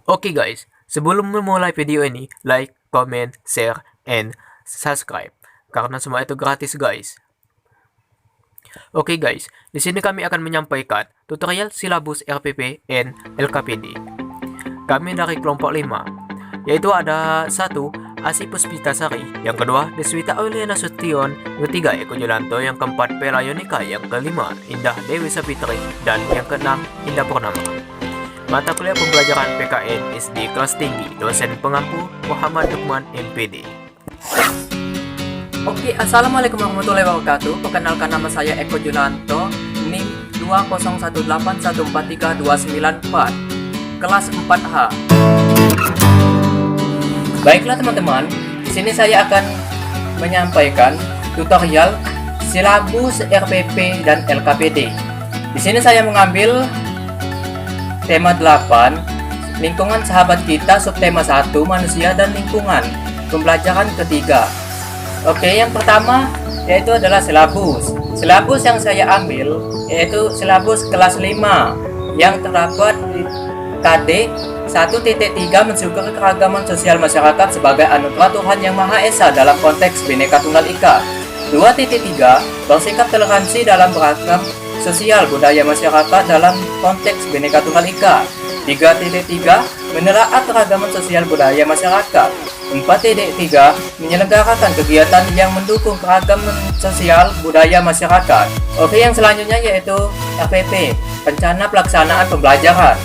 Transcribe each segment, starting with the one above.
Oke guys, sebelum memulai video ini, like, comment, share, and subscribe. Karena semua itu gratis guys. Oke guys, di sini kami akan menyampaikan tutorial silabus RPP and LKPD. Kami dari kelompok 5, yaitu ada 1. Asi Puspitasari, yang kedua Deswita Auliana Sution, yang ketiga Eko Jolanto, yang keempat Pela Yonika, yang kelima Indah Dewi Sapitri, dan yang keenam Indah Purnama. Mata kuliah pembelajaran PKN SD kelas tinggi, dosen pengampu Muhammad Lukman MPD. Oke, assalamualaikum warahmatullahi wabarakatuh. Perkenalkan, nama saya Eko Jolanto, NIM 20181832994, kelas 4H. Baiklah teman-teman, di sini saya akan menyampaikan tutorial silabus RPP dan LKPD. Di sini saya mengambil tema 8, lingkungan sahabat kita, subtema 1, manusia dan lingkungan, pembelajaran ketiga. Oke, yang pertama yaitu adalah silabus. Silabus yang saya ambil yaitu silabus kelas 5 yang terdapat di KD 1.3, mensyukuri keragaman sosial masyarakat sebagai anugerah Tuhan Yang Maha Esa dalam konteks Bhinneka Tunggal Ika. 2.3, bersikap toleransi dalam beragam sosial budaya masyarakat dalam konteks Bhinneka Tunggal Ika. 3.3, menelaah keragaman sosial budaya masyarakat. 4.3, menyelenggarakan kegiatan yang mendukung keragaman sosial budaya masyarakat. Oke, yang selanjutnya yaitu RPP, rencana pelaksanaan pembelajaran.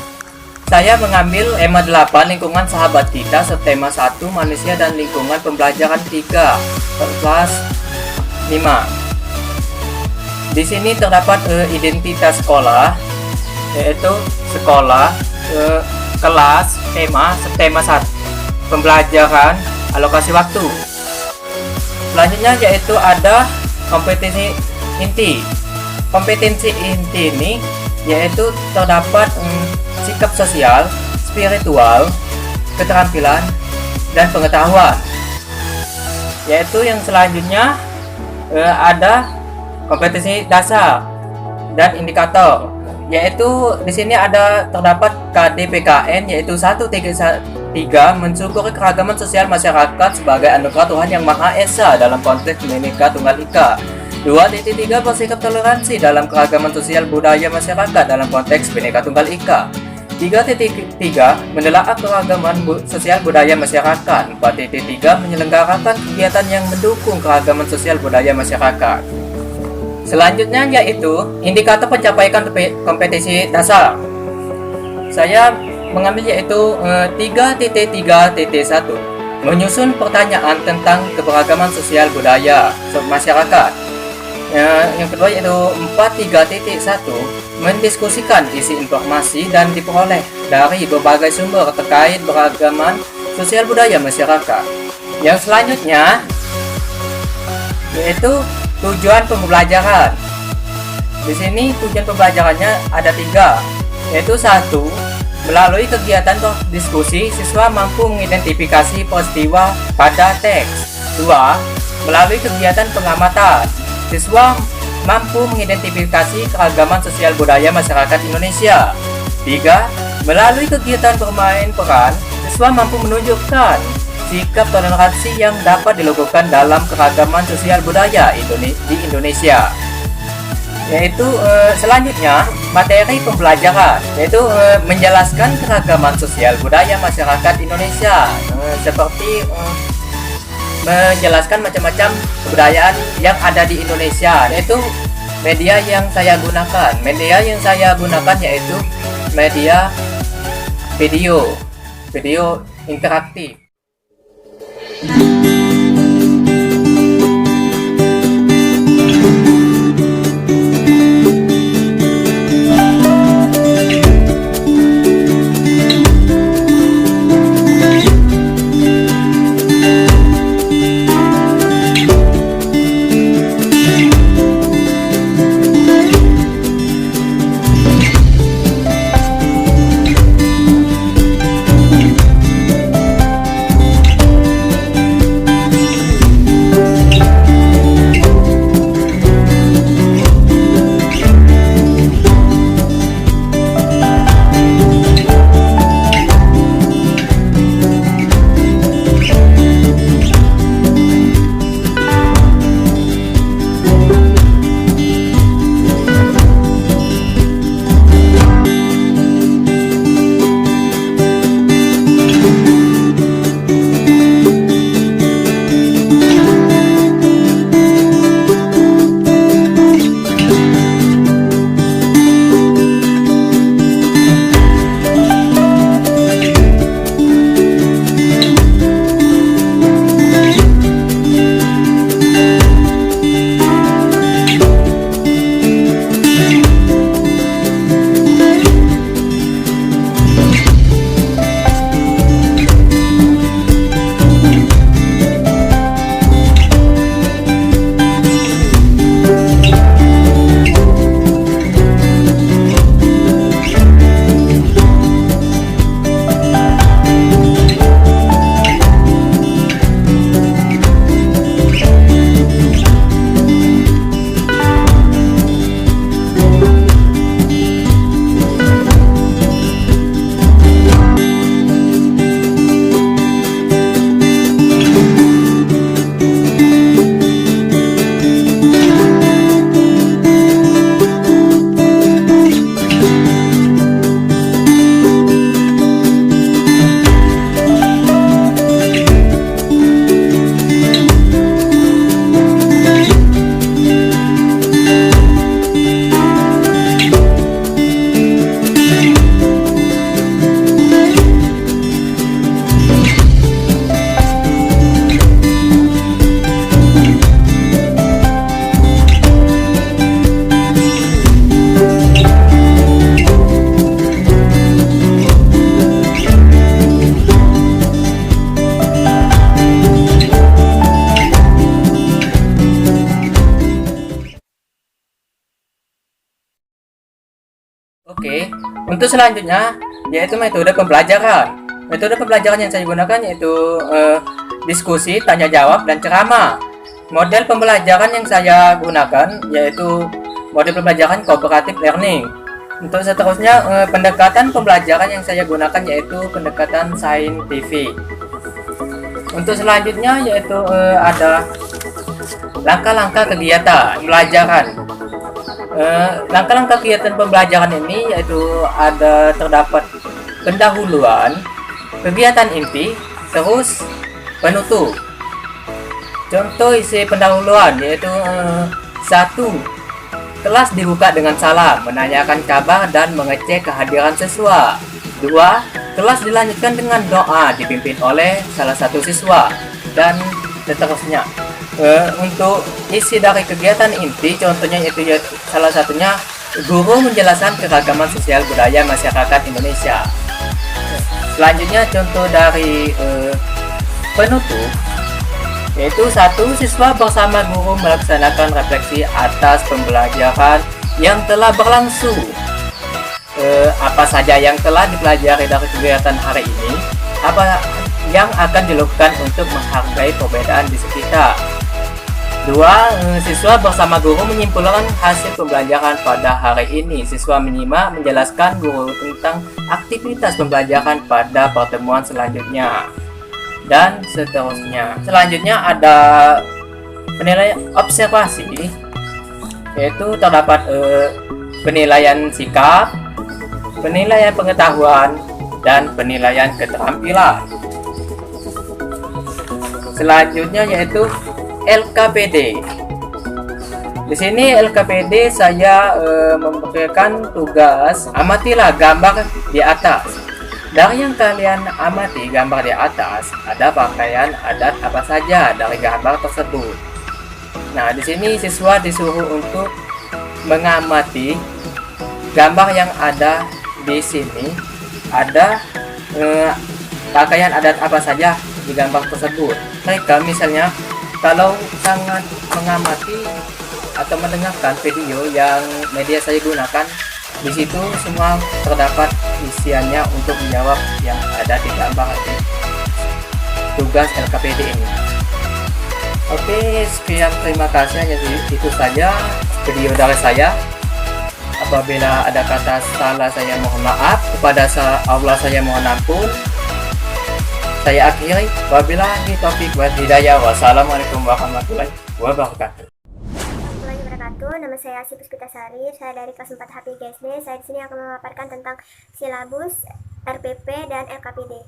Saya mengambil EMA 8, lingkungan sahabat kita, subtema 1, manusia dan lingkungan, pembelajaran 3, kelas 5. Di sini terdapat identitas sekolah, yaitu sekolah, kelas, tema, subtema 1, pembelajaran, alokasi waktu. Selanjutnya yaitu ada kompetensi inti. Kompetensi inti ini yaitu terdapat sikap sosial, spiritual, keterampilan, dan pengetahuan. Yaitu yang selanjutnya ada kompetensi dasar dan indikator. Yaitu di sini ada terdapat KDPKN yaitu 1.3, mensyukuri keragaman sosial masyarakat sebagai anugerah Tuhan Yang Maha Esa dalam konteks Bhinneka Tunggal Ika. 2.3, bersikap toleransi dalam keragaman sosial budaya masyarakat dalam konteks Bhinneka Tunggal Ika. 3.3, menelaah keragaman sosial budaya masyarakat. 4.3, menyelenggarakan kegiatan yang mendukung keragaman sosial budaya masyarakat. Selanjutnya yaitu indikator pencapaian kompetensi dasar. Saya mengambil yaitu 3.3.1, menyusun pertanyaan tentang keberagaman sosial budaya masyarakat. Yang kedua yaitu 4.3.1, mendiskusikan isi informasi dan diperoleh dari berbagai sumber terkait beragaman sosial budaya masyarakat. Yang selanjutnya yaitu tujuan pembelajaran. Di sini tujuan pembelajarannya ada 3, yaitu 1, melalui kegiatan diskusi siswa mampu mengidentifikasi peristiwa pada teks. 2, melalui kegiatan pengamatan siswa mampu mengidentifikasi keragaman sosial budaya masyarakat Indonesia. 3, melalui kegiatan bermain peran, siswa mampu menunjukkan sikap toleransi yang dapat dilakukan dalam keragaman sosial budaya di Indonesia. Yaitu selanjutnya materi pembelajaran, yaitu menjelaskan keragaman sosial budaya masyarakat Indonesia, seperti menjelaskan macam-macam kebudayaan yang ada di Indonesia. Yaitu media yang saya gunakan. Media yang saya gunakan yaitu media video interaktif. Untuk selanjutnya yaitu metode pembelajaran. Metode pembelajaran yang saya gunakan yaitu diskusi, tanya jawab, dan ceramah. Model pembelajaran yang saya gunakan yaitu model pembelajaran cooperative learning. Untuk seterusnya pendekatan pembelajaran yang saya gunakan yaitu pendekatan saintifik. Untuk selanjutnya yaitu ada langkah-langkah kegiatan pembelajaran. Langkah-langkah kegiatan pembelajaran ini yaitu terdapat pendahuluan, kegiatan inti, terus penutup. Contoh isi pendahuluan yaitu 1. Kelas dibuka dengan salam, menanyakan kabar dan mengecek kehadiran siswa. 2. Kelas dilanjutkan dengan doa dipimpin oleh salah satu siswa dan seterusnya. Untuk isi dari kegiatan inti contohnya yaitu salah satunya guru menjelaskan keragaman sosial budaya masyarakat Indonesia. Selanjutnya contoh dari penutup yaitu 1. Siswa bersama guru melaksanakan refleksi atas pembelajaran yang telah berlangsung. Apa saja yang telah dipelajari dari kegiatan hari ini, apa yang akan dilakukan untuk menghargai perbedaan di sekitar. 2. Siswa bersama guru menyimpulkan hasil pembelajaran pada hari ini. Siswa menyimak menjelaskan guru tentang aktivitas pembelajaran pada pertemuan selanjutnya, dan seterusnya. Selanjutnya ada penilaian observasi, yaitu terdapat penilaian sikap, penilaian pengetahuan, dan penilaian keterampilan. Selanjutnya yaitu LKPD. Di sini LKPD saya memberikan tugas amatilah gambar di atas. Dari yang kalian amati gambar di atas, ada pakaian adat apa saja dari gambar tersebut. Nah, di sini siswa disuruh untuk mengamati gambar yang ada di sini. Ada pakaian adat apa saja di gambar tersebut. Mereka misalnya kalau sangat mengamati atau mendengarkan video yang media saya gunakan, di situ semua terdapat isiannya untuk menjawab yang ada di gambar di tugas LKPD ini. Oke, sekian, terima kasih. Jadi itu saja video dari saya. Apabila ada kata salah saya mohon maaf, kepada Allah saya mohon ampun. Saya akhiri, wabillahi taufiq wal hidayah. Wassalamualaikum warahmatullahi wabarakatuh. Nama saya Asy Puspitasari, saya dari kelas 4 HP GSD. Saya di sini akan memaparkan tentang silabus, RPP, dan LKPD.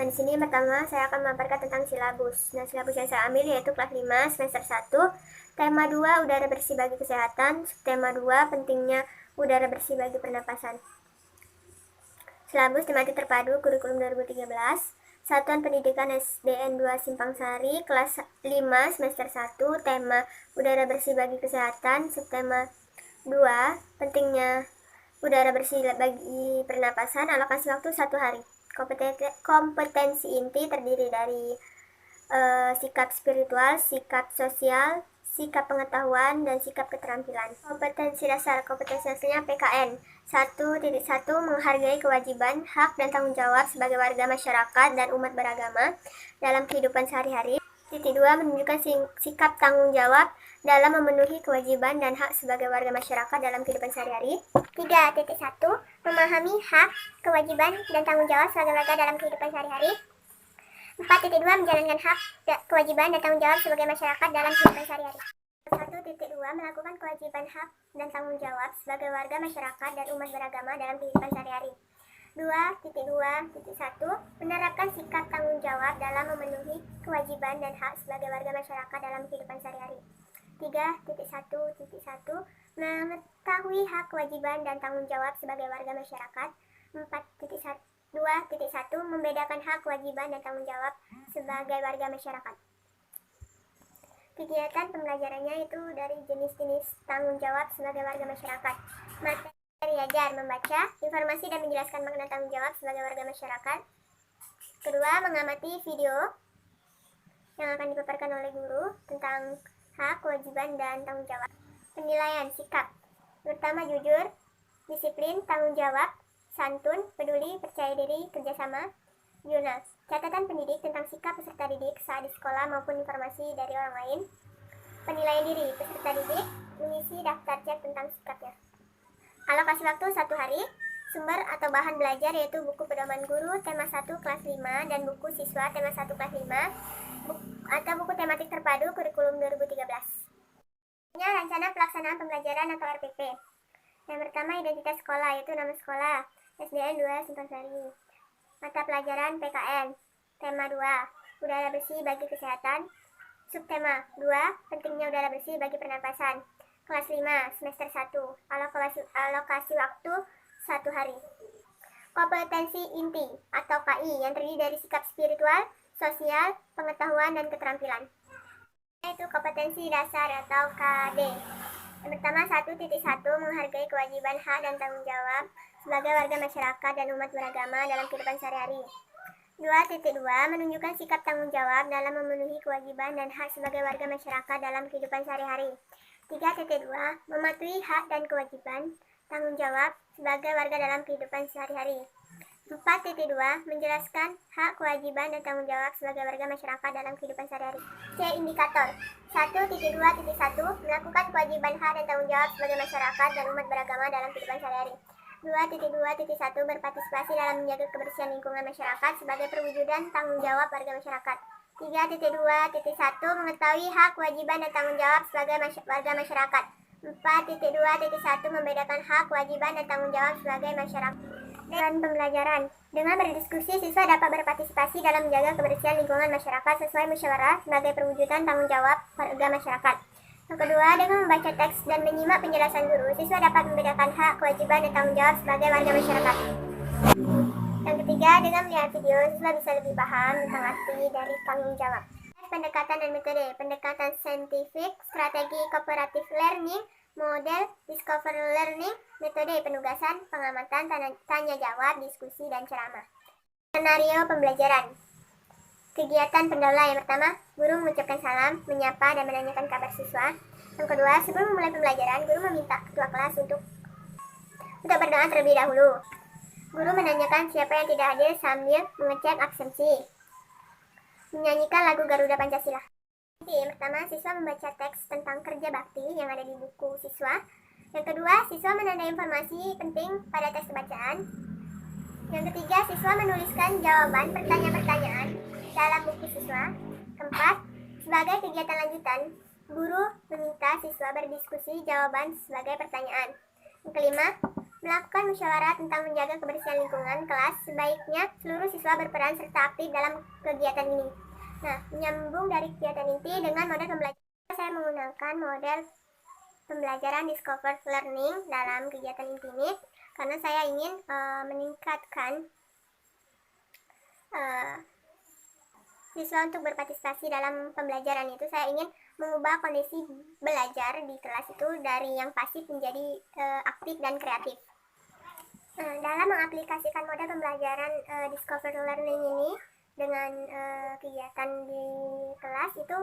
Nah, di sini pertama saya akan memaparkan tentang silabus. Nah, silabus yang saya ambil yaitu kelas 5 semester 1, tema 2 udara bersih bagi kesehatan, tema 2 pentingnya udara bersih bagi pernapasan. Silabus tematik terpadu kurikulum 2013. Satuan Pendidikan SDN 2 Simpang Sari, kelas 5 semester 1, tema udara bersih bagi kesehatan, subtema 2 pentingnya udara bersih bagi pernapasan, alokasi waktu 1 hari. Kompetensi inti terdiri dari sikap spiritual, sikap sosial, sikap pengetahuan, dan sikap keterampilan. Kompetensi dasar PKN 1.1 menghargai kewajiban, hak, dan tanggung jawab sebagai warga masyarakat dan umat beragama dalam kehidupan sehari-hari. 2. Menunjukkan sikap tanggung jawab dalam memenuhi kewajiban dan hak sebagai warga masyarakat dalam kehidupan sehari-hari. 3.1 memahami hak, kewajiban, dan tanggung jawab sebagai warga dalam kehidupan sehari-hari. 4.2 menjalankan hak, kewajiban, dan tanggung jawab sebagai masyarakat dalam kehidupan sehari-hari. 1.2 melakukan kewajiban hak dan tanggung jawab sebagai warga masyarakat dan umat beragama dalam kehidupan sehari-hari. 2.2.1 menerapkan sikap tanggung jawab dalam memenuhi kewajiban dan hak sebagai warga masyarakat dalam kehidupan sehari-hari. 3.1.1 mengetahui hak, kewajiban, dan tanggung jawab sebagai warga masyarakat. 4.2.1 membedakan hak, kewajiban, dan tanggung jawab sebagai warga masyarakat. Kegiatan pembelajarannya itu dari jenis-jenis tanggung jawab sebagai warga masyarakat. Materi ajar, membaca, informasi dan menjelaskan makna tanggung jawab sebagai warga masyarakat. Kedua, mengamati video yang akan dipaparkan oleh guru tentang hak, kewajiban, dan tanggung jawab. Penilaian sikap, pertama jujur, disiplin, tanggung jawab, santun, peduli, percaya diri, kerjasama. Jurnal, catatan pendidik tentang sikap peserta didik saat di sekolah maupun informasi dari orang lain. Penilaian diri peserta didik, mengisi daftar cek tentang sikapnya. Alokasi waktu 1 hari. Sumber atau bahan belajar yaitu buku pedoman guru tema 1 kelas 5 dan buku siswa tema 1 kelas 5 atau buku tematik terpadu kurikulum 2013. Rencana pelaksanaan pembelajaran atau RPP. Yang pertama, identitas sekolah yaitu nama sekolah SDN 2 Simpang Sari. Mata pelajaran PKN. Tema 2, udara bersih bagi kesehatan. Subtema 2, pentingnya udara bersih bagi pernapasan. Kelas 5, semester 1. Alokasi waktu 1 hari. Kompetensi inti atau KI yang terdiri dari sikap spiritual, sosial, pengetahuan, dan keterampilan. Yaitu kompetensi dasar atau KD. Yang pertama, 1.1 menghargai kewajiban, hak, dan tanggung jawab sebagai warga masyarakat dan umat beragama dalam kehidupan sehari-hari. 2.2 menunjukkan sikap tanggung jawab dalam memenuhi kewajiban dan hak sebagai warga masyarakat dalam kehidupan sehari-hari. 3.2 mematuhi hak dan kewajiban tanggung jawab sebagai warga dalam kehidupan sehari-hari. 4.2 menjelaskan hak, kewajiban, dan tanggung jawab sebagai warga masyarakat dalam kehidupan sehari-hari. C. Indikator 1.2.1 melakukan kewajiban, hak, dan tanggung jawab sebagai masyarakat dan umat beragama dalam kehidupan sehari-hari. 2.2.1 berpartisipasi dalam menjaga kebersihan lingkungan masyarakat sebagai perwujudan tanggung jawab warga masyarakat. 3.2.1 mengetahui hak, kewajiban, dan tanggung jawab sebagai warga masyarakat. 4.2.1 membedakan hak, kewajiban, dan tanggung jawab sebagai masyarakat. Dan pembelajaran. Dengan berdiskusi, siswa dapat berpartisipasi dalam menjaga kebersihan lingkungan masyarakat sesuai musyawarah sebagai perwujudan tanggung jawab warga masyarakat. Yang kedua, dengan membaca teks dan menyimak penjelasan guru, siswa dapat membedakan hak, kewajiban, dan tanggung jawab sebagai warga masyarakat. Yang ketiga, dengan melihat video, siswa bisa lebih paham tentang arti dari tanggung jawab. Pendekatan dan metode. Pendekatan saintifik, strategi cooperative learning, model discover learning, metode penugasan, pengamatan, tanya jawab, diskusi, dan ceramah. Skenario pembelajaran. Kegiatan pendahuluan. Yang pertama, guru mengucapkan salam, menyapa, dan menanyakan kabar siswa. Yang kedua, sebelum memulai pembelajaran, guru meminta ketua kelas untuk berdoa terlebih dahulu. Guru menanyakan siapa yang tidak hadir sambil mengecek absensi. Menyanyikan lagu Garuda Pancasila. Yang pertama, siswa membaca teks tentang kerja bakti yang ada di buku siswa. Yang kedua, siswa menandai informasi penting pada teks bacaan. Yang ketiga, siswa menuliskan jawaban pertanyaan-pertanyaan dalam buku siswa. Keempat, sebagai kegiatan lanjutan, guru meminta siswa berdiskusi jawaban sebagai pertanyaan. Yang kelima, melakukan musyawarah tentang menjaga kebersihan lingkungan kelas. Sebaiknya seluruh siswa berperan serta aktif dalam kegiatan ini. Nah, menyambung dari kegiatan inti dengan model pembelajaran, saya menggunakan model pembelajaran discover learning dalam kegiatan inti ini karena saya ingin meningkatkan siswa untuk berpartisipasi dalam pembelajaran itu. Saya ingin mengubah kondisi belajar di kelas itu dari yang pasif menjadi aktif dan kreatif. Dalam mengaplikasikan model pembelajaran discover learning ini dengan kegiatan di kelas itu,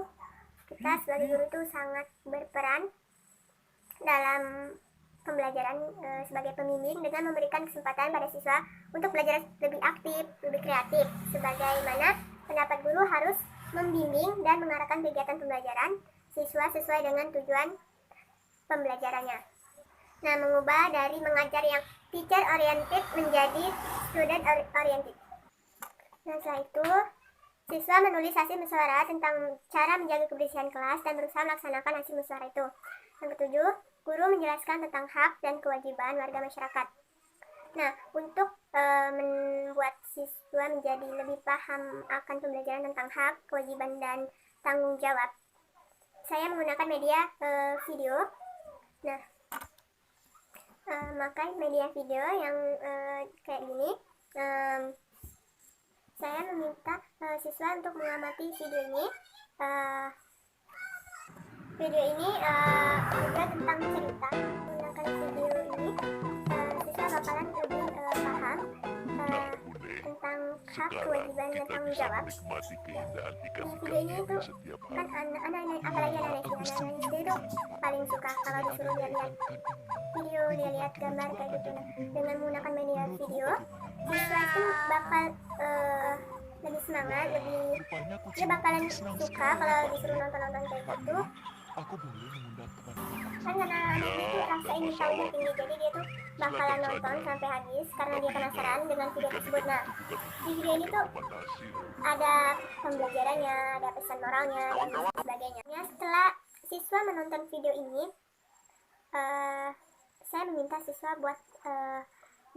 kita sebagai guru itu sangat berperan dalam pembelajaran sebagai pembimbing dengan memberikan kesempatan pada siswa untuk belajar lebih aktif, lebih kreatif. Sebagaimana pendapat guru harus membimbing dan mengarahkan kegiatan pembelajaran siswa sesuai dengan tujuan pembelajarannya. Nah, mengubah dari mengajar yang teacher oriented menjadi student oriented. Nah, setelah itu, siswa menulis hasil musyawarah tentang cara menjaga kebersihan kelas dan berusaha melaksanakan hasil musyawarah itu. Yang ketujuh, guru menjelaskan tentang hak dan kewajiban warga masyarakat. Nah, untuk membuat siswa menjadi lebih paham akan pembelajaran tentang hak, kewajiban, dan tanggung jawab, saya menggunakan media video. Nah, maka media video yang kayak gini, saya meminta siswa untuk mengamati video ini. Video ini juga tentang cerita. Menggunakan video ini, siswa bakalan lebih paham tentang tentang hak, kewajiban, dan tanggung jawab. Di video ini tuh kan anak-anak, apalagi anak-anak SD itu paling suka kalau disuruh lihat-lihat video, lihat gambar kayak gitu. Nah, dengan menggunakan media video, siswa itu bakal lebih semangat, dia bakalan suka kalau disuruh nonton kayak gitu. Kan karena anak itu rasa ingin tahunya tinggi, jadi dia tuh bakalan nonton sampai habis karena dia penasaran dengan video tersebut. Nah, di video ini tuh ada pembelajarannya, ada pesan moralnya, dan sebagainya. Ya, setelah siswa menonton video ini, saya meminta siswa buat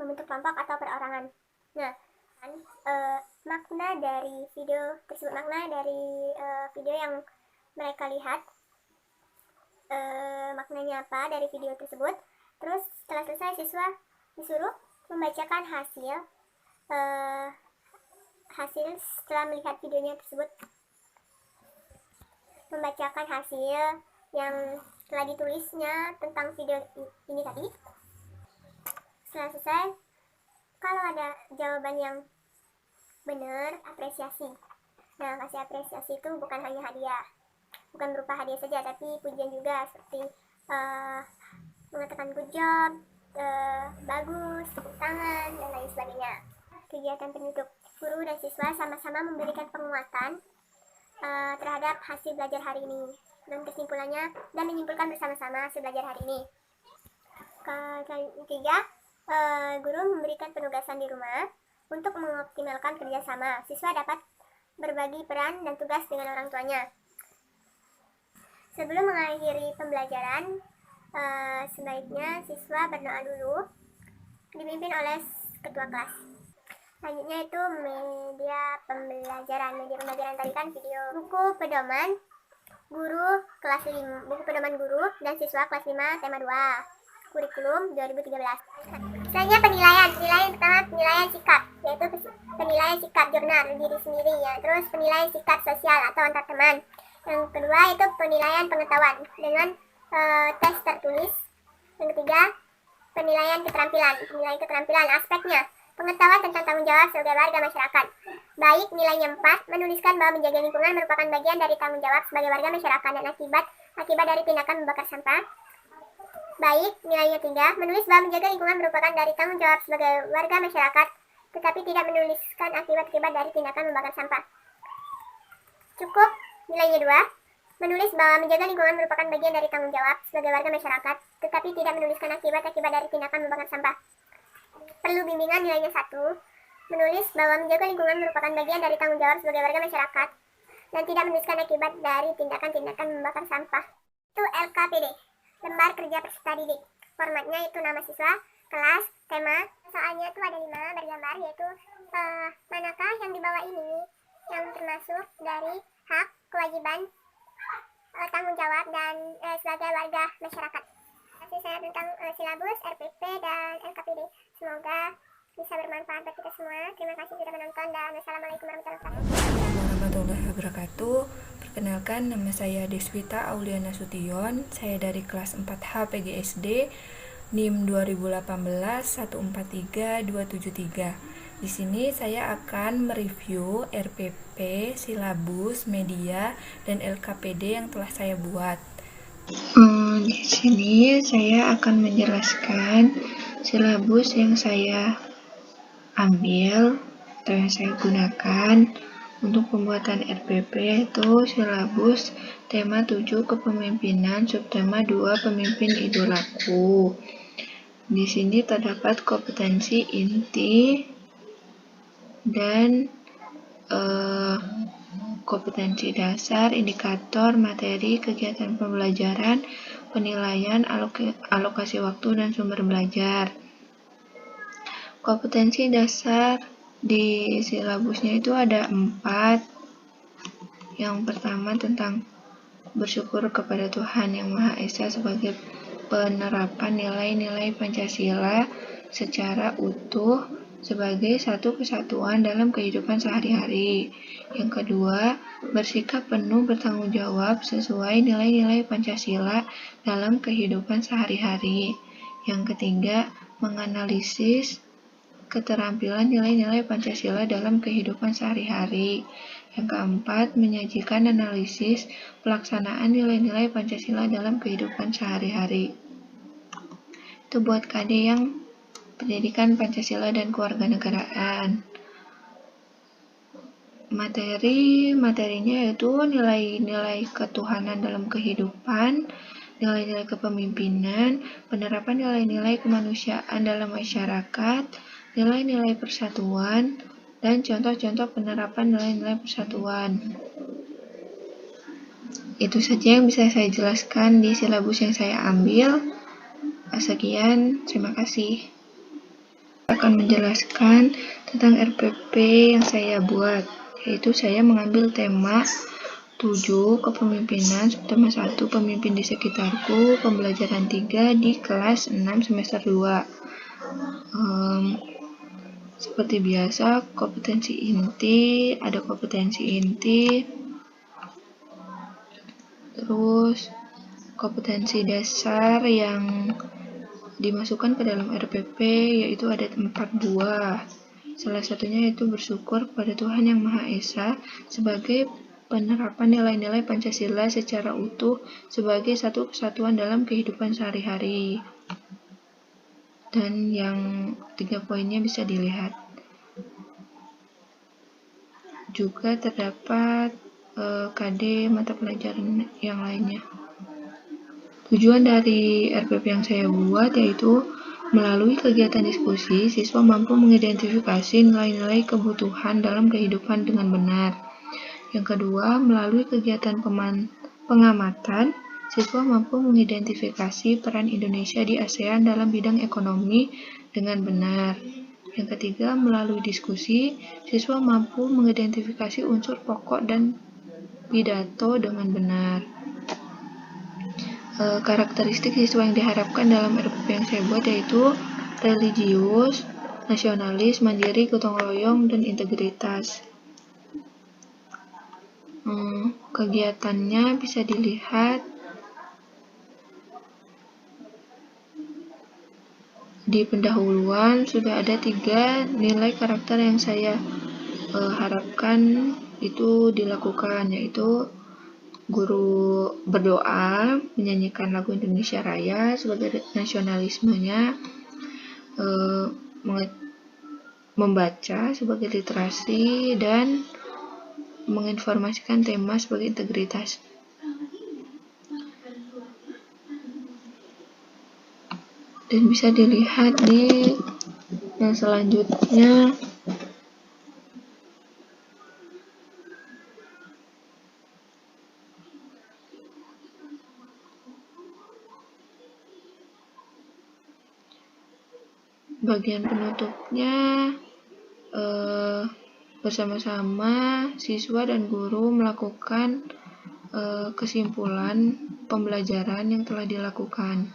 membentuk kelompok atau perorangan. Nah, makna dari video tersebut, makna dari video yang mereka lihat, maknanya apa dari video tersebut. Terus setelah selesai, siswa disuruh membacakan hasil setelah melihat videonya tersebut, membacakan hasil yang telah ditulisnya tentang video ini tadi. Setelah selesai, kalau ada jawaban yang benar, apresiasi. Nah, kasih apresiasi itu bukan hanya hadiah, bukan berupa hadiah saja, tapi pujian juga, seperti mengatakan good job, bagus, tepuk tangan, dan lain sebagainya. Kegiatan penutup, guru dan siswa sama-sama memberikan penguatan terhadap hasil belajar hari ini, dan kesimpulannya, dan menyimpulkan bersama-sama hasil belajar hari ini. Ketiga, guru memberikan penugasan di rumah untuk mengoptimalkan kerjasama. Siswa dapat berbagi peran dan tugas dengan orang tuanya. Sebelum mengakhiri pembelajaran, sebaiknya siswa berdoa dulu, dipimpin oleh ketua kelas. Selanjutnya itu media pembelajaran tadi kan video. Buku pedoman guru kelas 5, buku pedoman guru dan siswa kelas 5 tema 2, kurikulum 2013. Selanjutnya penilaian pertama penilaian sikap, yaitu penilaian sikap jurnal diri sendiri ya. Terus penilaian sikap sosial atau antar teman. Yang kedua itu penilaian pengetahuan dengan tes tertulis. Yang ketiga penilaian keterampilan aspeknya pengetahuan tentang tanggung jawab sebagai warga masyarakat. Baik, nilainya 4, menuliskan bahwa menjaga lingkungan merupakan bagian dari tanggung jawab sebagai warga masyarakat dan akibat dari tindakan membakar sampah. Baik, nilainya 3, menulis bahwa menjaga lingkungan merupakan dari tanggung jawab sebagai warga masyarakat, tetapi tidak menuliskan akibat-akibat dari tindakan membakar sampah. Cukup, nilainya 2, menulis bahwa menjaga lingkungan merupakan bagian dari tanggung jawab sebagai warga masyarakat, tetapi tidak menuliskan akibat-akibat dari tindakan membakar sampah. Perlu bimbingan, nilainya 1, menulis bahwa menjaga lingkungan merupakan bagian dari tanggung jawab sebagai warga masyarakat, dan tidak menuliskan akibat dari tindakan-tindakan membakar sampah. Itu LKPD, lembar kerja peserta didik. Formatnya itu nama siswa, kelas, tema. Soalnya itu ada 5 bergambar, yaitu manakah yang di bawah ini yang termasuk dari hak, kewajiban, tanggung jawab, dan sebagai warga masyarakat. Kasih saya tentang silabus, RPP, dan LKPD. Semoga bisa bermanfaat buat kita semua. Terima kasih sudah menonton, dan wassalamualaikum warahmatullahi wabarakatuh. Perkenalkan, nama saya Deswita Auliana Sution. Saya dari kelas 4H PGSD, NIM 2018143273. Di sini saya akan mereview RPP, silabus, media, dan LKPD yang telah saya buat. Di sini saya akan menjelaskan silabus yang saya ambil atau yang saya gunakan untuk pembuatan RPP, itu silabus tema 7 kepemimpinan, subtema 2 pemimpin idolaku. Di sini terdapat kompetensi inti dan kompetensi dasar, indikator, materi, kegiatan pembelajaran, penilaian, alokasi waktu, dan sumber belajar. Kompetensi dasar di silabusnya itu ada 4. Yang pertama tentang bersyukur kepada Tuhan Yang Maha Esa sebagai penerapan nilai-nilai Pancasila secara utuh sebagai satu kesatuan dalam kehidupan sehari-hari. Yang kedua, bersikap penuh bertanggung jawab sesuai nilai-nilai Pancasila dalam kehidupan sehari-hari. Yang ketiga, menganalisis keterampilan nilai-nilai Pancasila dalam kehidupan sehari-hari. Yang keempat, menyajikan analisis pelaksanaan nilai-nilai Pancasila dalam kehidupan sehari-hari. Itu buat KD yang pendidikan Pancasila dan kewarganegaraan. Materinya yaitu nilai-nilai ketuhanan dalam kehidupan, nilai-nilai kepemimpinan, penerapan nilai-nilai kemanusiaan dalam masyarakat, nilai-nilai persatuan, dan contoh-contoh penerapan nilai-nilai persatuan. Itu saja yang bisa saya jelaskan di silabus yang saya ambil. Sekian, terima kasih. Akan menjelaskan tentang RPP yang saya buat, yaitu saya mengambil tema 7 kepemimpinan, subtema 1 pemimpin di sekitarku, pembelajaran 3 di kelas 6 semester 2. Seperti biasa, kompetensi inti, ada kompetensi inti, terus kompetensi dasar yang dimasukkan ke dalam RPP yaitu ada 4 buah. Salah satunya yaitu bersyukur kepada Tuhan Yang Maha Esa sebagai penerapan nilai-nilai Pancasila secara utuh sebagai satu kesatuan dalam kehidupan sehari-hari. Dan yang 3 poinnya bisa dilihat. Juga terdapat KD mata pelajaran yang lainnya. Tujuan dari RPP yang saya buat yaitu melalui kegiatan diskusi, siswa mampu mengidentifikasi nilai-nilai kebutuhan dalam kehidupan dengan benar. Yang kedua, melalui kegiatan pengamatan, siswa mampu mengidentifikasi peran Indonesia di ASEAN dalam bidang ekonomi dengan benar. Yang ketiga, melalui diskusi, siswa mampu mengidentifikasi unsur pokok dan pidato dengan benar. Karakteristik siswa yang diharapkan dalam RPP yang saya buat yaitu religius, nasionalis, mandiri, gotong royong, dan integritas. Kegiatannya bisa dilihat di pendahuluan. Sudah ada 3 nilai karakter yang saya harapkan itu dilakukan, yaitu guru berdoa, menyanyikan lagu Indonesia Raya sebagai nasionalismenya, membaca sebagai literasi, dan menginformasikan tema sebagai integritas. Dan bisa dilihat di yang selanjutnya. Bagian penutupnya bersama-sama siswa dan guru melakukan kesimpulan pembelajaran yang telah dilakukan.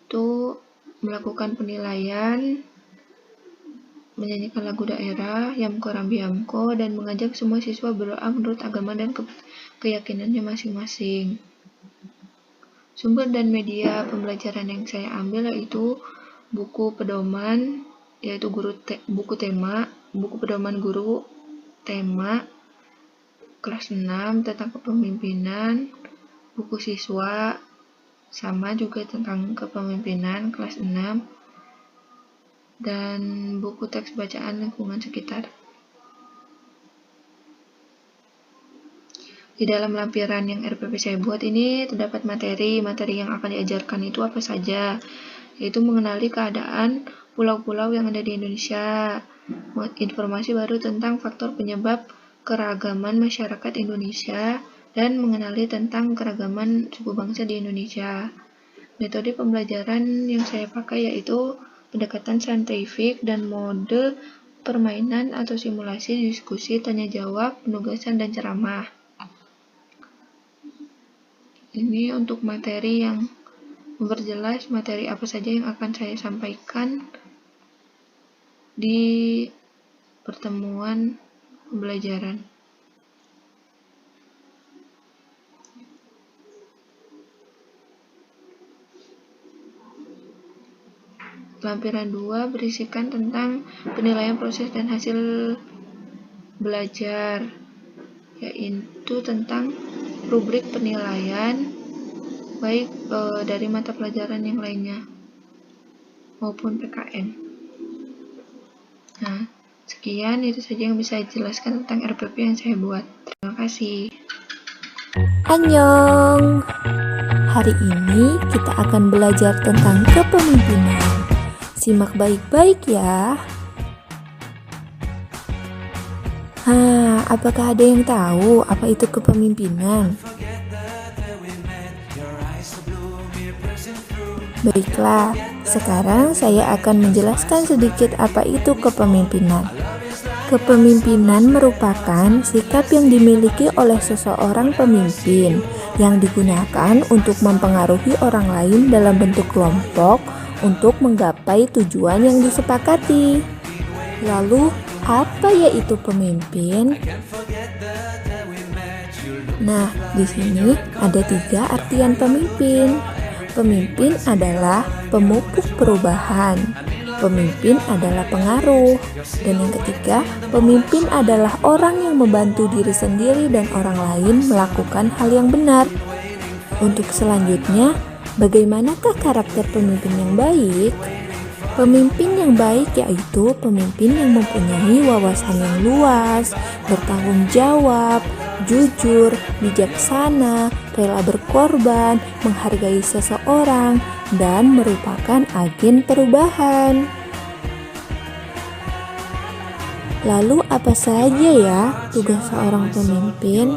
Itu melakukan penilaian, menyanyikan lagu daerah, Yamko Rambi Yamko, dan mengajak semua siswa berdoa menurut agama dan keyakinannya masing-masing. Sumber dan media pembelajaran yang saya ambil yaitu buku pedoman, yaitu buku pedoman guru tema kelas 6 tentang kepemimpinan, buku siswa sama juga tentang kepemimpinan kelas 6, dan buku teks bacaan lingkungan sekitar. Di dalam lampiran yang RPP saya buat ini terdapat materi yang akan diajarkan itu apa saja, yaitu mengenali keadaan pulau-pulau yang ada di Indonesia, informasi baru tentang faktor penyebab keragaman masyarakat Indonesia, dan mengenali tentang keragaman suku bangsa di Indonesia. Metode pembelajaran yang saya pakai yaitu pendekatan saintifik dan mode permainan atau simulasi, diskusi, tanya jawab, penugasan, dan ceramah. Ini untuk materi yang memperjelas materi apa saja yang akan saya sampaikan di pertemuan pembelajaran. Lampiran 2 berisikan tentang penilaian proses dan hasil belajar, yaitu tentang rubrik penilaian baik dari mata pelajaran yang lainnya maupun PKN. Nah, sekian itu saja yang bisa dijelaskan tentang RPP yang saya buat. Terima kasih. Annyeong. Hari ini kita akan belajar tentang kepemimpinan. Simak baik-baik ya. Apakah ada yang tahu apa itu kepemimpinan? Baiklah, sekarang saya akan menjelaskan sedikit apa itu kepemimpinan. Kepemimpinan merupakan sikap yang dimiliki oleh seseorang pemimpin yang digunakan untuk mempengaruhi orang lain dalam bentuk kelompok untuk menggapai tujuan yang disepakati. Lalu, apa yaitu pemimpin? Nah, di sini ada 3 artian pemimpin. Pemimpin adalah pemupuk perubahan. Pemimpin adalah pengaruh. Dan yang ketiga, pemimpin adalah orang yang membantu diri sendiri dan orang lain melakukan hal yang benar. Untuk selanjutnya, bagaimanakah karakter pemimpin yang baik? Pemimpin yang baik yaitu pemimpin yang mempunyai wawasan yang luas, bertanggung jawab, jujur, bijaksana, rela berkorban, menghargai seseorang, dan merupakan agen perubahan. Lalu apa saja ya tugas seorang pemimpin?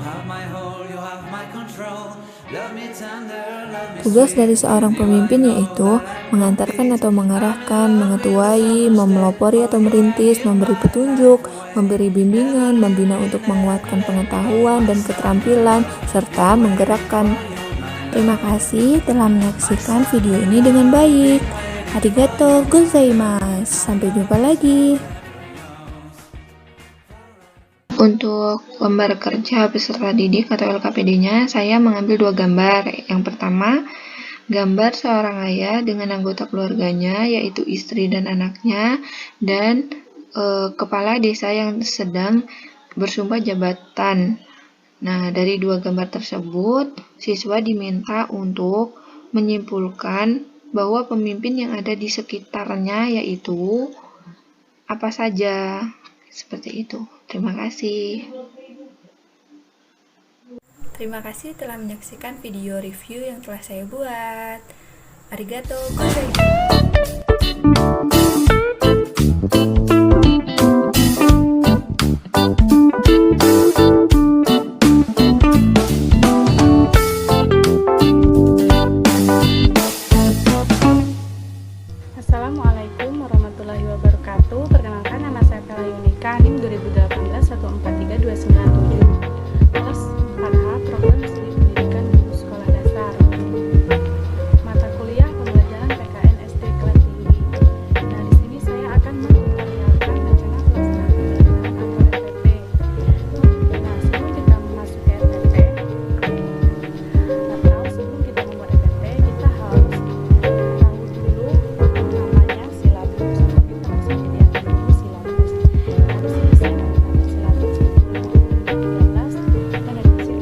Tugas dari seorang pemimpin yaitu mengantarkan atau mengarahkan, mengetuai, memelopori atau merintis, memberi petunjuk, memberi bimbingan, membina untuk menguatkan pengetahuan dan keterampilan, serta menggerakkan. Terima kasih telah menyaksikan video ini dengan baik. Arigatou gozaimasu. Sampai jumpa lagi. Untuk lembar kerja peserta didik atau LKPD-nya, saya mengambil 2 gambar. Yang pertama, gambar seorang ayah dengan anggota keluarganya, yaitu istri dan anaknya, dan kepala desa yang sedang bersumpah jabatan. Nah, dari 2 gambar tersebut, siswa diminta untuk menyimpulkan bahwa pemimpin yang ada di sekitarnya yaitu apa saja. Seperti itu. Terima kasih. Terima kasih telah menyaksikan video review yang telah saya buat. Arigatou gozaimasu. Assalamualaikum warahmatullahi wabarakatuh. Perkenalkan, nama saya Vela Yunika, NIM 2018-143297, kelas 4H, program studi pendidikan guru sekolah dasar. Mata kuliah pembelajaran PKN SD kelas tinggi. Nah, di sini saya akan memperlihatkan rencana pelaksanaan pembelajaran atau RPP. Nah, sebelum kita memasuki RPP, atau sebelum kita membuat RPP, kita harus tahu dulu namanya silabus. Kita harus menyediakan dulu silabus. Nah, di sini saya menggunakan silabus 2013 dan edisi 2017.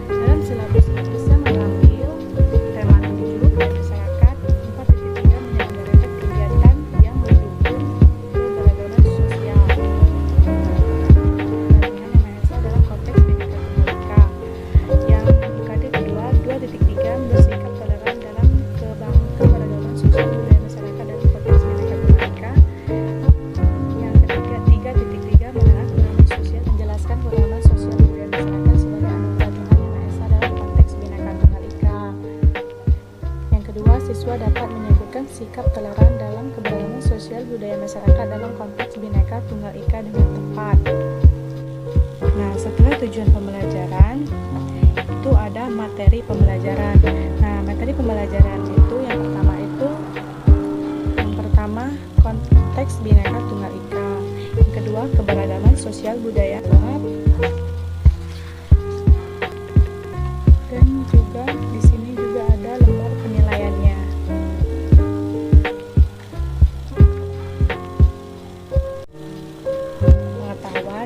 Dalam silabus ini saya mengambil tema 7 masyarakat 4.3 menyelenggarakan kegiatan yang mendukung keberagaman sosial. Dengan Mahasiswa dalam konteks pendidikan tunggal ika. Yang UKD kedua 2.3 bersikap toleran dalam keberagaman sosial budaya masyarakat dalam konteks pendidikan tunggal ika. Yang ketiga 3.3 mengenal keberagaman sosial, menjelaskan keberagaman sosial budaya masyarakat sebagai anugerah Tuhan Yang Maha Esa dalam konteks bineka tunggal ika. Yang kedua, siswa dapat menyebutkan sikap toleran dalam keberagaman sosial budaya masyarakat dalam konteks bineka tunggal ika dengan tepat. Nah, setelah tujuan pembelajaran itu ada materi pembelajaran. Nah, materi pembelajaran itu yang pertama konteks bineka tunggal ika. Yang kedua, keberagaman sosial budaya. Dan juga di sini juga ada lembar penilaiannya.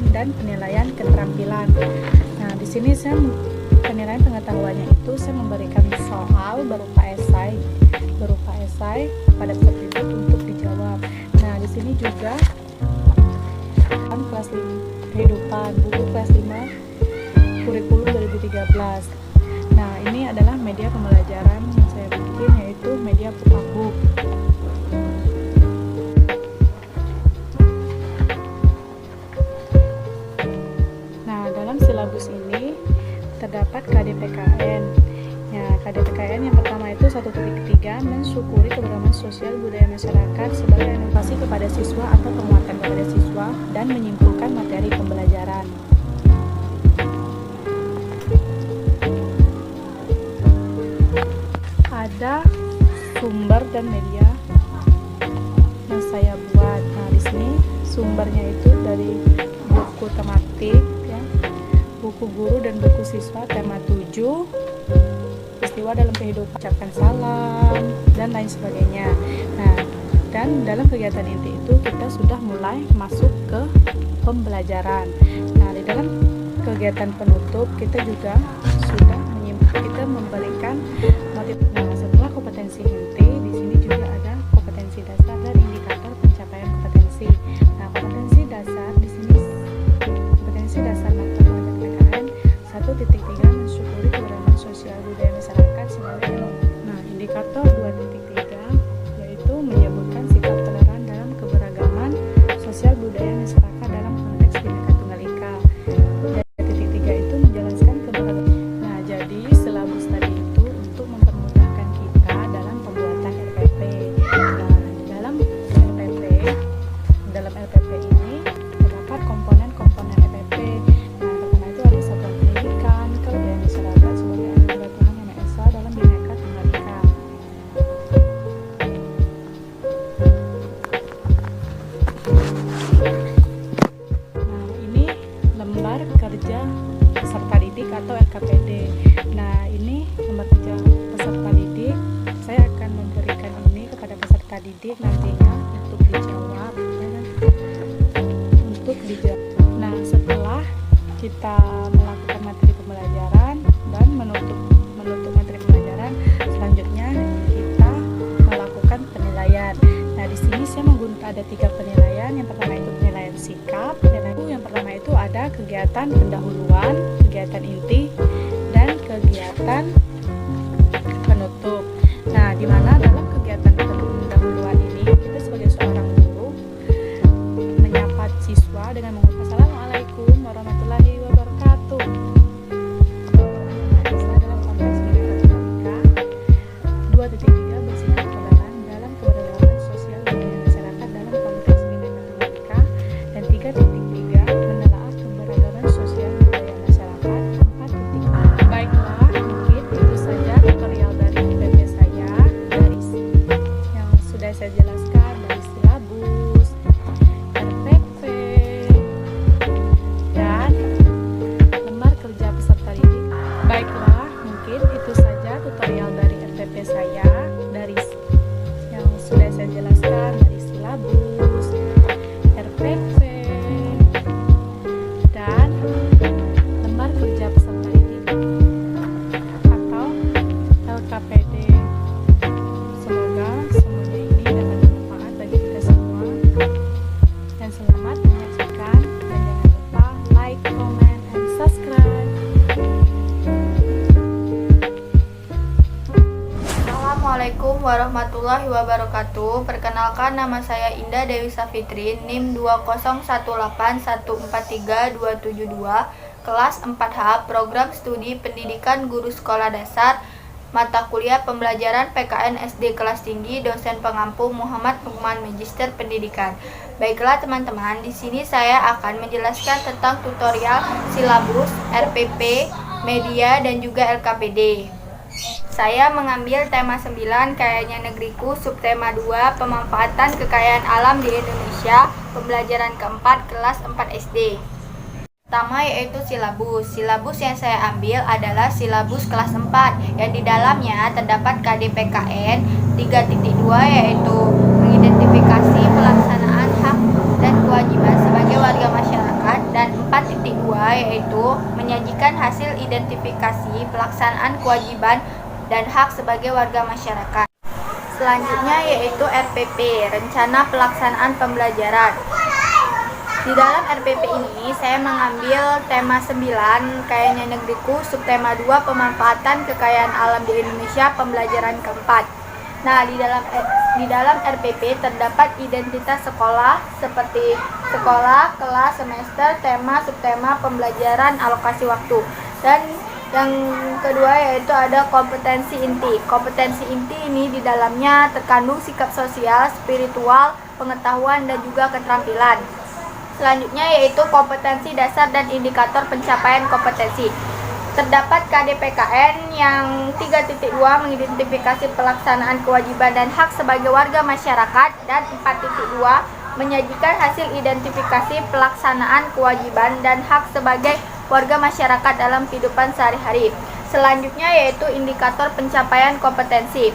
pengetahuan dan penilaian keterampilan. Nah, di sini penilaian pengetahuannya itu saya memberikan soal berupa esai pada peserta didik untuk dijawab. Nah, di sini juga kelas 5 kehidupan, buku kelas 5 kurikulum 2013. Nah, ini adalah media pembelajaran yang saya bikin, yaitu media Book. Nah, dalam silabus ini terdapat KDPKN. Ya, KDPKN yang pertama itu 1.3 mensyukuri keberagaman sosial budaya masyarakat sebagai inovasi kepada siswa atau penguatan kepada siswa dan menyimpulkan materi pembelajaran. Ada sumber dan media yang saya buat. Nah, di sini sumbernya itu dari buku tematik, ya, buku guru dan buku siswa tema 7, peristiwa dalam kehidupan, ucapkan salam, dan lain sebagainya. Nah, dan dalam kegiatan inti itu kita sudah mulai masuk ke pembelajaran. Nah, di dalam kegiatan penutup kita juga sudah kita memberikan motivasi. Nah, setelah kompetensi inti, di sini juga ada kompetensi dasar dan indikator pencapaian kompetensi. Nah, kompetensi dasar di sini kompetensi dasar mata pelajaran PKN 1.3 mensyukuri keberagaman sosial budaya masyarakat sebagai nah, indikator 2.3 yaitu menyebutkan sikap toleran dalam keberagaman sosial budaya masyarakat dalam konteks Bhinneka Tunggal Ika. Dan titik 3 itu menjelaskan keberagaman. Nah, jadi silabus tadi itu untuk mempermudahkan kita dalam pembuatan RPP. Nah, dalam RPP ini terdapat komponen-komponen RPP. Nah, pertama itu ada satuan pendidikan, kebudayaan masyarakat sebagai anugerah Tuhan Yang Maha Esa dalam Bhinneka Tunggal Ika. Nah, ini lembar kerja peserta didik atau LKPD. Nah, ini lembar kerja peserta didik. Saya akan memberikan ini kepada peserta didik nantinya untuk dijawab. Nah, setelah kita melakukan materi pembelajaran dan menutup materi pembelajaran, selanjutnya kita melakukan penilaian. Nah, di sini saya menggunakan ada 3 penilaian. Yang pertama itu penilaian sikap, dan yang pertama itu ada kegiatan pendahuluan, kegiatan inti, dan kegiatan penutup. Nah, di mana dalam kegiatan pendahuluan ini kita sebagai seorang guru menyapa siswa dengan mengucapkan Assalamualaikum warahmatullahi wabarakatuh. Nah, dalam konteks Bhinneka Tunggal Ika 2.3 bersikap toleran dalam keberagaman sosial budaya masyarakat dalam konteks Bhinneka Tunggal Ika, dan 3.3 menelaah keberagaman sosial budaya masyarakat 4.0. Baiklah, mungkin itu saja tutorial dari PPP saya dari yang sudah saya jelaskan dari silabus, RPP, dan lembar kerja peserta didik. Baiklah, mungkin itu saja tutorial dari RPP saya dari yang sudah saya jelaskan dari silabus, RPP, dan lembar kerja peserta didik atau LKPD. Semoga semuanya ini dapat bermanfaat bagi kita semua, dan selamat menyaksikan, dan jangan lupa like, comment, and subscribe. Assalamualaikum warahmatullahi wabarakatuh. Perkenalkan, nama saya Indah Dewi Safitri, NIM 20181432272, kelas 4H, Program Studi Pendidikan Guru Sekolah Dasar, mata kuliah pembelajaran PKN SD kelas tinggi, dosen pengampu Muhammad Nukman, Magister Pendidikan. Baiklah teman-teman, di sini saya akan menjelaskan tentang tutorial silabus, RPP, media, dan juga LKPD. Saya mengambil tema 9, Kayanya Negeriku, subtema 2, Pemanfaatan Kekayaan Alam di Indonesia, pembelajaran keempat, kelas 4 SD. Pertama yaitu silabus. Silabus yang saya ambil adalah silabus kelas 4, yang di dalamnya terdapat KDPKN 3.2, yaitu mengidentifikasi pelaksanaan hak dan kewajiban sebagai warga masyarakat, dan pelaksanaan kewajiban dan hak sebagai warga masyarakat. Selanjutnya yaitu RPP, Rencana Pelaksanaan Pembelajaran. Di dalam RPP ini saya mengambil tema 9, Kayanya Negeriku, subtema 2, Pemanfaatan Kekayaan Alam di Indonesia, pembelajaran keempat. Nah, di dalam RPP terdapat identitas sekolah seperti sekolah, kelas, semester, tema, subtema, pembelajaran, alokasi waktu. Dan yang kedua yaitu ada kompetensi inti. Kompetensi inti ini di dalamnya terkandung sikap sosial, spiritual, pengetahuan, dan juga keterampilan. Selanjutnya yaitu kompetensi dasar dan indikator pencapaian kompetensi. Terdapat KDPKN yang 3.2 mengidentifikasi pelaksanaan kewajiban dan hak sebagai warga masyarakat, dan 4.2 menyajikan hasil identifikasi pelaksanaan kewajiban dan hak sebagai warga masyarakat dalam kehidupan sehari-hari. Selanjutnya yaitu indikator pencapaian kompetensi.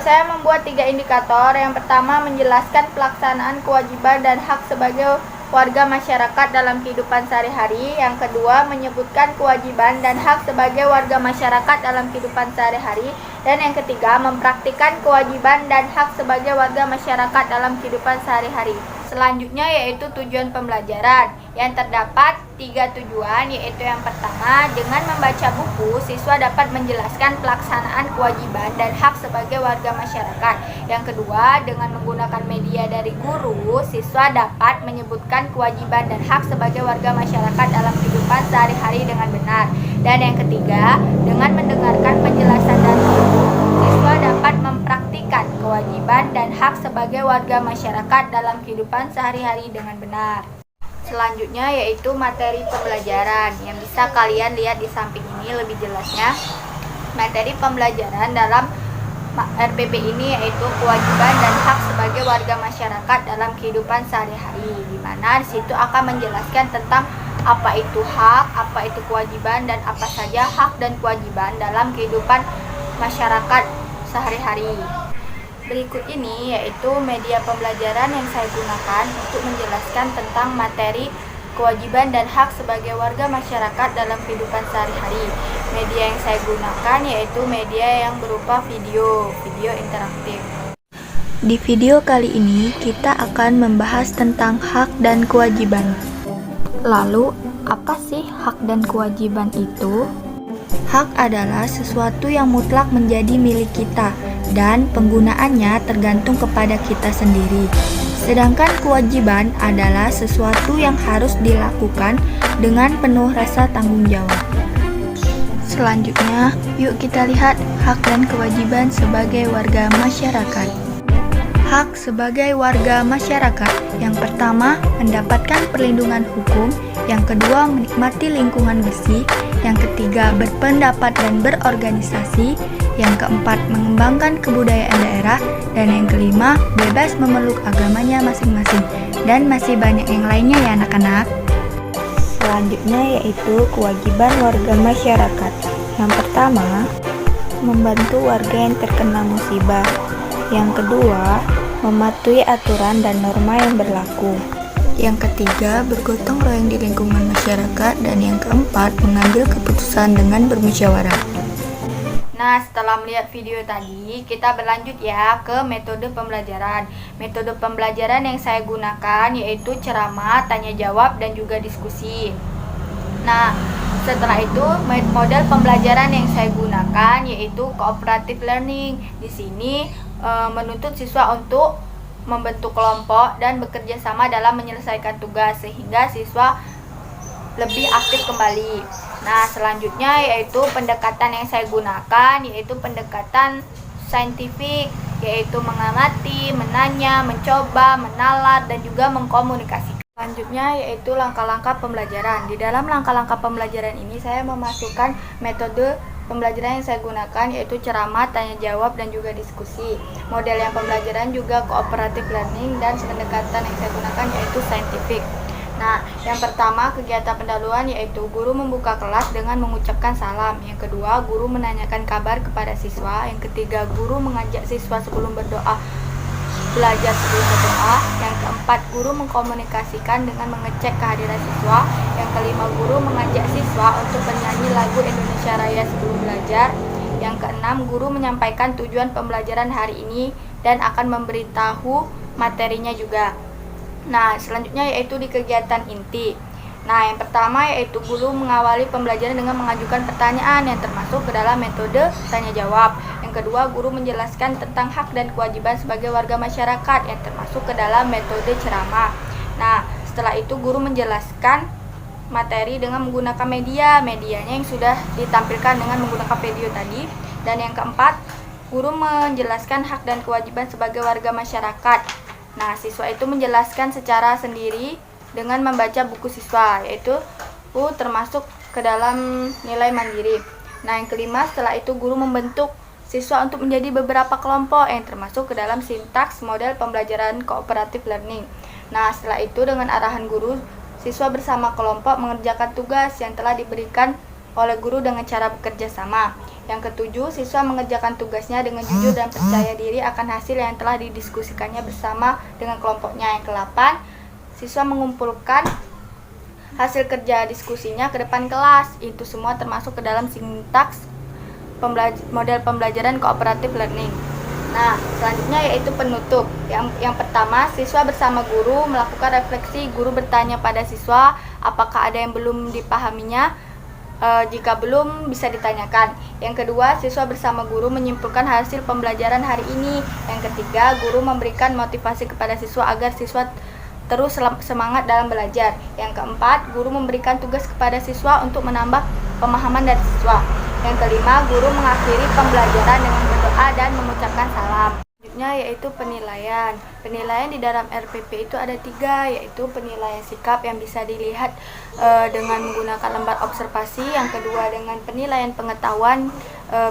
Saya membuat 3 indikator. Yang pertama menjelaskan pelaksanaan kewajiban dan hak sebagai warga masyarakat dalam kehidupan sehari-hari. Yang kedua menyebutkan kewajiban dan hak sebagai warga masyarakat dalam kehidupan sehari-hari. Dan yang ketiga mempraktikkan kewajiban dan hak sebagai warga masyarakat dalam kehidupan sehari-hari. Selanjutnya yaitu tujuan pembelajaran, yang terdapat 3 tujuan, yaitu yang pertama, dengan membaca buku, siswa dapat menjelaskan pelaksanaan kewajiban dan hak sebagai warga masyarakat. Yang kedua, dengan menggunakan media dari guru, siswa dapat menyebutkan kewajiban dan hak sebagai warga masyarakat dalam kehidupan sehari-hari dengan benar. Dan yang ketiga, dengan mendengarkan penjelasan dari guru, siswa dapat mempraktikkan kewajiban dan hak sebagai warga masyarakat dalam kehidupan sehari-hari dengan benar. Selanjutnya yaitu materi pembelajaran, yang bisa kalian lihat di samping ini lebih jelasnya. Materi pembelajaran dalam RPP ini yaitu kewajiban dan hak sebagai warga masyarakat dalam kehidupan sehari-hari, di mana di situ akan menjelaskan tentang apa itu hak, apa itu kewajiban, dan apa saja hak dan kewajiban dalam kehidupan masyarakat sehari-hari. Berikut ini yaitu media pembelajaran yang saya gunakan untuk menjelaskan tentang materi kewajiban dan hak sebagai warga masyarakat dalam kehidupan sehari-hari. Media yang saya gunakan yaitu media yang berupa video interaktif. Di video kali ini kita akan membahas tentang hak dan kewajiban. Lalu, apa sih hak dan kewajiban itu? Hak adalah sesuatu yang mutlak menjadi milik kita, dan penggunaannya tergantung kepada kita sendiri. Sedangkan kewajiban adalah sesuatu yang harus dilakukan dengan penuh rasa tanggung jawab. Selanjutnya, yuk kita lihat hak dan kewajiban sebagai warga masyarakat. Hak sebagai warga masyarakat, yang pertama mendapatkan perlindungan hukum, yang kedua menikmati lingkungan bersih, yang ketiga berpendapat dan berorganisasi, yang keempat mengembangkan kebudayaan daerah, dan yang kelima bebas memeluk agamanya masing-masing. Dan masih banyak yang lainnya ya anak-anak. Selanjutnya yaitu kewajiban warga masyarakat. Yang pertama, membantu warga yang terkena musibah. Yang kedua, mematuhi aturan dan norma yang berlaku. Yang ketiga, bergotong royong di lingkungan masyarakat. Dan yang keempat, mengambil keputusan dengan bermusyawarah. Nah, setelah melihat video tadi, kita berlanjut ya ke metode pembelajaran. Metode pembelajaran yang saya gunakan yaitu ceramah, tanya jawab, dan juga diskusi. Nah, setelah itu model pembelajaran yang saya gunakan yaitu cooperative learning. Di sini menuntut siswa untuk membentuk kelompok dan bekerja sama dalam menyelesaikan tugas sehingga siswa lebih aktif kembali. Nah, selanjutnya yaitu pendekatan yang saya gunakan yaitu pendekatan saintifik, yaitu mengamati, menanya, mencoba, menalar, dan juga mengkomunikasikan. Selanjutnya yaitu langkah-langkah pembelajaran. Di dalam langkah-langkah pembelajaran ini saya memasukkan metode pembelajaran yang saya gunakan yaitu ceramah, tanya jawab, dan juga diskusi. Model yang pembelajaran juga cooperative learning, dan pendekatan yang saya gunakan yaitu scientific. Nah, yang pertama kegiatan pendahuluan yaitu guru membuka kelas dengan mengucapkan salam. Yang kedua, guru menanyakan kabar kepada siswa. Yang ketiga, guru mengajak siswa sebelum berdoa belajar sebelum berdoa. Yang keempat, keempat, guru mengkomunikasikan dengan mengecek kehadiran siswa. Yang kelima, guru mengajak siswa untuk bernyanyi lagu Indonesia Raya sebelum belajar. Yang keenam, guru menyampaikan tujuan pembelajaran hari ini dan akan memberitahu materinya juga. Nah, selanjutnya yaitu di kegiatan inti. Nah, yang pertama yaitu guru mengawali pembelajaran dengan mengajukan pertanyaan yang termasuk ke dalam metode tanya jawab. Yang kedua, guru menjelaskan tentang hak dan kewajiban sebagai warga masyarakat yang termasuk ke dalam metode ceramah. Nah, setelah itu guru menjelaskan materi dengan menggunakan medianya yang sudah ditampilkan dengan menggunakan video tadi. Dan yang keempat, guru menjelaskan hak dan kewajiban sebagai warga masyarakat. Nah, siswa itu menjelaskan secara sendiri dengan membaca buku siswa, yaitu termasuk ke dalam nilai mandiri. Nah, yang kelima, setelah itu guru membentuk siswa untuk menjadi beberapa kelompok yang termasuk ke dalam sintaks model pembelajaran kooperatif learning. Nah, setelah itu dengan arahan guru, siswa bersama kelompok mengerjakan tugas yang telah diberikan oleh guru dengan cara bekerja sama. Yang ketujuh, siswa mengerjakan tugasnya dengan jujur dan percaya diri akan hasil yang telah didiskusikannya bersama dengan kelompoknya. Yang kedelapan, siswa mengumpulkan hasil kerja diskusinya ke depan kelas. Itu semua termasuk ke dalam sintaks model pembelajaran kooperatif learning. Nah, selanjutnya yaitu penutup. Yang pertama, siswa bersama guru melakukan refleksi. Guru bertanya pada siswa apakah ada yang belum dipahaminya. Jika belum, bisa ditanyakan. Yang kedua, siswa bersama guru menyimpulkan hasil pembelajaran hari ini. Yang ketiga, guru memberikan motivasi kepada siswa agar siswa terus semangat dalam belajar. Yang keempat, guru memberikan tugas kepada siswa untuk menambah pemahaman dari siswa. Yang kelima, guru mengakhiri pembelajaran dengan berdoa dan mengucapkan salam. Selanjutnya yaitu penilaian. Penilaian di dalam RPP itu ada 3, yaitu penilaian sikap yang bisa dilihat dengan menggunakan lembar observasi. Yang kedua dengan penilaian pengetahuan,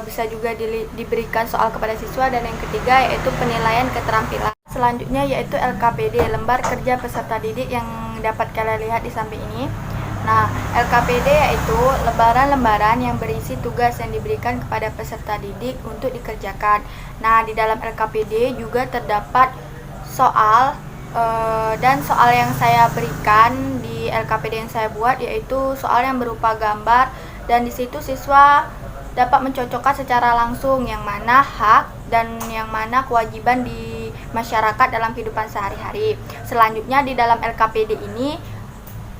bisa juga diberikan soal kepada siswa. Dan yang ketiga yaitu penilaian keterampilan. Selanjutnya yaitu LKPD, lembar kerja peserta didik, yang dapat kalian lihat di samping ini. Nah, LKPD yaitu lembaran-lembaran yang berisi tugas yang diberikan kepada peserta didik untuk dikerjakan. Nah, di dalam LKPD juga terdapat soal dan soal yang saya berikan di LKPD yang saya buat yaitu soal yang berupa gambar, dan di situ siswa dapat mencocokkan secara langsung yang mana hak dan yang mana kewajiban di masyarakat dalam kehidupan sehari-hari. Selanjutnya di dalam LKPD ini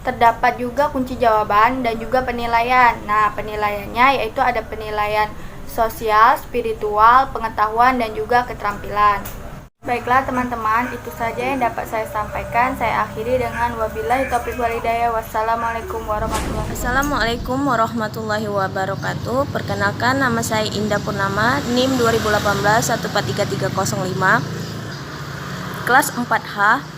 terdapat juga kunci jawaban dan juga penilaian. Nah, penilaiannya yaitu ada penilaian sosial, spiritual, pengetahuan, dan juga keterampilan. Baiklah teman-teman, itu saja yang dapat saya sampaikan. Saya akhiri dengan wabillahi taufiq wal hidayah. Wassalamualaikum warahmatullahi wabarakatuh. Perkenalkan, nama saya Indah Purnama, NIM 2018 14305, kelas 4H,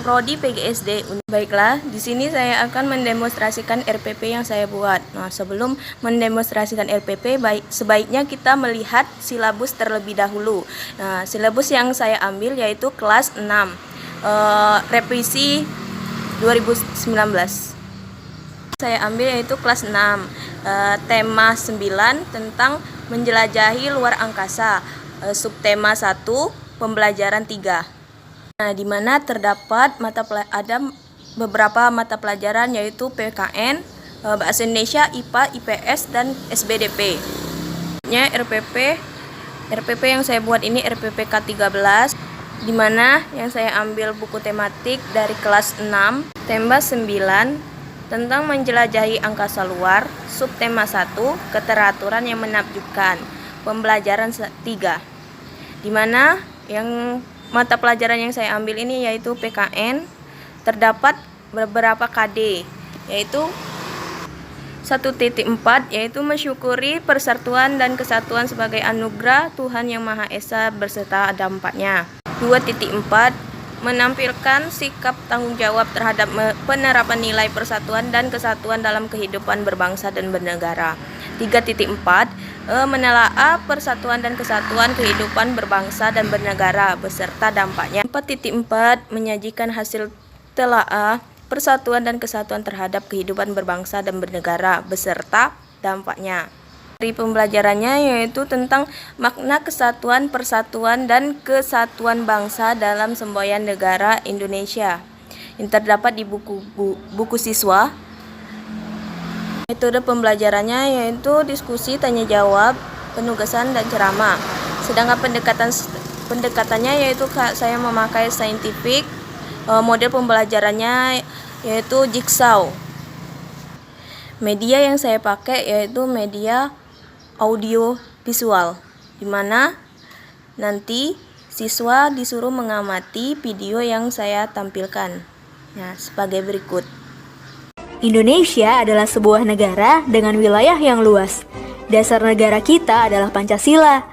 Prodi PGSD. Baiklah, di sini saya akan mendemonstrasikan RPP yang saya buat. Nah, sebelum mendemonstrasikan RPP, sebaiknya kita melihat silabus terlebih dahulu. Nah, silabus yang saya ambil yaitu kelas 6, revisi 2019. Saya ambil yaitu kelas 6, tema 9 tentang menjelajahi luar angkasa, subtema 1, pembelajaran 3. Nah, di mana terdapat ada beberapa mata pelajaran yaitu PKN, Bahasa Indonesia, IPA, IPS, dan SBDP. RPP yang saya buat ini RPP K13, di mana yang saya ambil buku tematik dari kelas 6, tema 9 tentang menjelajahi angkasa luar, subtema 1, keteraturan yang menakjubkan, pembelajaran 3. Di mana yang mata pelajaran yang saya ambil ini yaitu PKN, terdapat beberapa KD, yaitu 1.4 yaitu mensyukuri persatuan dan kesatuan sebagai anugerah Tuhan Yang Maha Esa beserta dampaknya. 2.4 menampilkan sikap tanggung jawab terhadap penerapan nilai persatuan dan kesatuan dalam kehidupan berbangsa dan bernegara. 3.4 menelaah persatuan dan kesatuan kehidupan berbangsa dan bernegara beserta dampaknya. 4.4 menyajikan hasil telaah persatuan dan kesatuan terhadap kehidupan berbangsa dan bernegara beserta dampaknya. Dari pembelajarannya yaitu tentang makna kesatuan, persatuan, dan kesatuan bangsa dalam semboyan negara Indonesia yang terdapat di buku siswa. Metode pembelajarannya yaitu diskusi, tanya jawab, penugasan, dan ceramah. Sedangkan pendekatannya yaitu saya memakai saintifik. Model pembelajarannya yaitu jigsaw. Media yang saya pakai yaitu media audio visual, di mana nanti siswa disuruh mengamati video yang saya tampilkan. Nah, sebagai berikut. Indonesia adalah sebuah negara dengan wilayah yang luas. Dasar negara kita adalah Pancasila.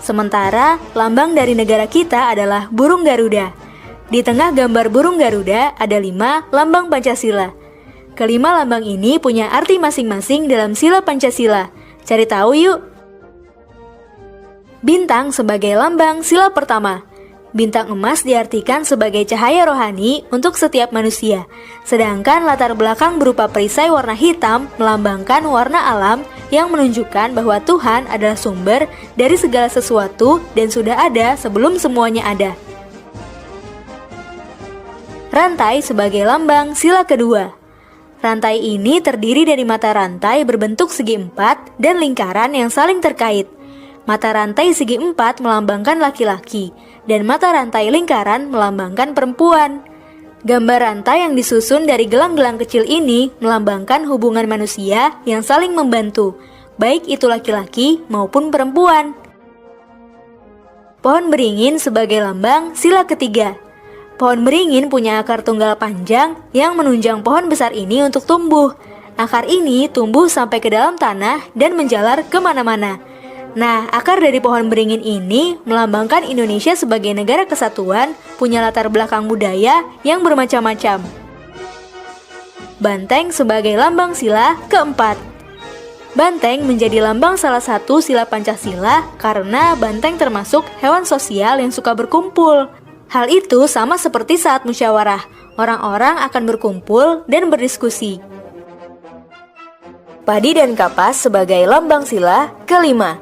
Sementara lambang dari negara kita adalah burung Garuda. Di tengah gambar burung Garuda ada 5 lambang Pancasila. Kelima lambang ini punya arti masing-masing dalam sila Pancasila. Cari tahu yuk. Bintang sebagai lambang sila pertama. Bintang emas diartikan sebagai cahaya rohani untuk setiap manusia. Sedangkan latar belakang berupa perisai warna hitam melambangkan warna alam yang menunjukkan bahwa Tuhan adalah sumber dari segala sesuatu dan sudah ada sebelum semuanya ada. Rantai sebagai lambang sila kedua. Rantai ini terdiri dari mata rantai berbentuk segi 4 dan lingkaran yang saling terkait. Mata rantai segi 4 melambangkan laki-laki, dan mata rantai lingkaran melambangkan perempuan. Gambar rantai yang disusun dari gelang-gelang kecil ini melambangkan hubungan manusia yang saling membantu, baik itu laki-laki maupun perempuan. Pohon beringin sebagai lambang sila ketiga. Pohon beringin punya akar tunggal panjang yang menunjang pohon besar ini untuk tumbuh. Akar ini tumbuh sampai ke dalam tanah dan menjalar kemana-mana. Nah, akar dari pohon beringin ini melambangkan Indonesia sebagai negara kesatuan, punya latar belakang budaya yang bermacam-macam. Banteng sebagai lambang sila keempat. Banteng menjadi lambang salah satu sila Pancasila karena banteng termasuk hewan sosial yang suka berkumpul. Hal itu sama seperti saat musyawarah, orang-orang akan berkumpul dan berdiskusi. Padi dan kapas sebagai lambang sila kelima.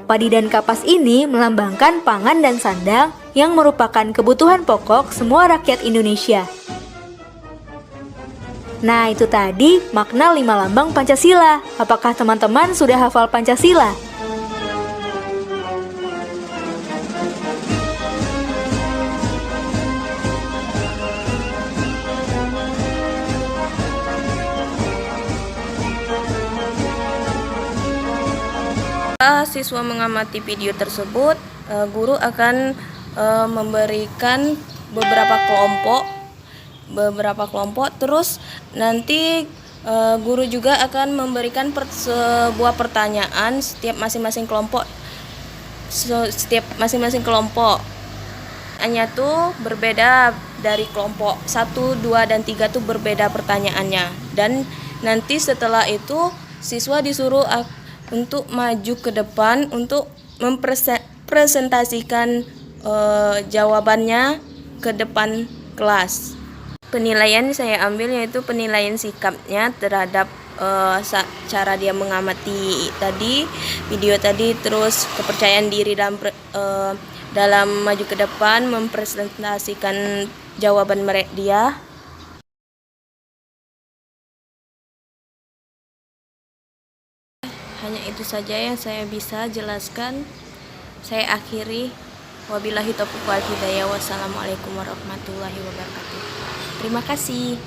Padi dan kapas ini melambangkan pangan dan sandang yang merupakan kebutuhan pokok semua rakyat Indonesia. Nah, itu tadi makna 5 lambang Pancasila. Apakah teman-teman sudah hafal Pancasila? Siswa mengamati video tersebut, guru akan memberikan beberapa kelompok, terus nanti guru juga akan memberikan sebuah pertanyaan setiap masing-masing kelompok. Hanya tuh berbeda dari kelompok 1, 2, dan 3 tuh berbeda pertanyaannya. Dan nanti setelah itu siswa disuruh untuk maju ke depan untuk mempresentasikan jawabannya ke depan kelas. Penilaian saya ambil yaitu penilaian sikapnya terhadap cara dia mengamati video tadi, terus kepercayaan diri dalam maju ke depan mempresentasikan jawaban dia. Hanya itu saja yang saya bisa jelaskan. Saya akhiri. Wabillahi taufiq wal hidayah. Wassalamualaikum warahmatullahi wabarakatuh. Terima kasih.